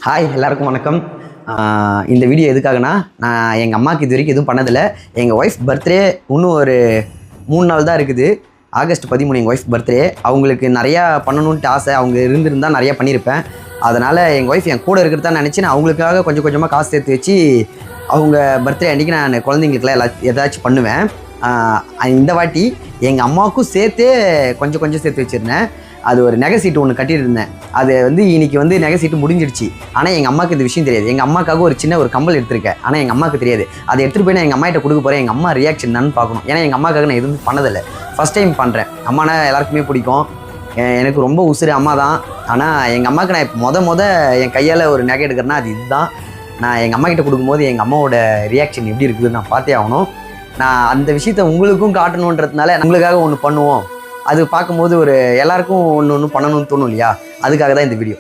Hi எல்லாருக்கும் வணக்கம். இந்த வீடியோ எதுக்காகனா, நான் எங்கள் அம்மாவுக்கு இது வரைக்கும் எதுவும் பண்ணதில்லை. எங்கள் ஒய்ஃப் பர்த்டே இன்னும் ஒரு 3 நாள் தான் இருக்குது. ஆகஸ்ட் 13 எங்கள் ஒய்ஃப் பர்த்டே. அவங்களுக்கு நிறையா பண்ணணுன்ட்டு ஆசை. அவங்க இருந்திருந்தால் நிறையா பண்ணியிருப்பேன். அதனால் எங்கள் ஒய்ஃப் என் கூட இருக்கிறதா நினச்சி நான் அவங்களுக்காக கொஞ்சம் கொஞ்சமாக காசு சேர்த்து வச்சு அவங்க பர்த்டே அன்றைக்கி நான் குழந்தைங்களுக்குலாம் ஏதாச்சும் பண்ணுவேன். இந்த வாட்டி எங்கள் அம்மாவுக்கும் சேர்த்தே கொஞ்சம் கொஞ்சம் சேர்த்து வச்சுருந்தேன். அது ஒரு நகை சீட்டு ஒன்று கட்டிட்டு இருந்தேன். அது இன்றைக்கி நகை சீட்டு முடிஞ்சிடுச்சு. ஆனால் எங்கள் அம்மாவுக்கு இந்த விஷயம் தெரியாது. எங்கள் அம்மாவுக்காக ஒரு சின்ன ஒரு கம்பல் எடுத்திருக்கேன். ஆனால் எங்கள் அம்மாவுக்கு தெரியாது. அதை எடுத்துகிட்டு போய் நான் எங்கள் அம்மாகிட்ட கொடுக்க போகிறேன். எங்கள் அம்மா ரியாக்ஷன் என்னன்னு பார்க்கணும். ஏன்னா எங்கள் அம்மாவுக்காக நான் எதுவும் பண்ணதில்லை. ஃபஸ்ட் டைம் பண்ணுறேன். அம்மானா எல்லாருக்குமே பிடிக்கும். எனக்கு ரொம்ப உசுறு அம்மா தான். ஆனால் எங்கள் அம்மாவுக்கு நான் என் கையால் ஒரு நகை எடுக்கிறேன்னா அது இதுதான். நான் எங்கள் அம்மாக்கிட்ட கொடுக்கும்போது எங்கள் அம்மாவோட ரியாக்ஷன் எப்படி இருக்குதுன்னு நான் பார்த்தே ஆகணும். நான் அந்த விஷயத்தை உங்களுக்கும் காட்டணுன்றதுனால உங்களுக்காக ஒன்று பண்ணுவோம். அது பார்க்கும்போது எல்லாருக்கும் ஒன்று பண்ணணும்னு தோணும் இல்லையா? அதுக்காக தான் இந்த வீடியோ.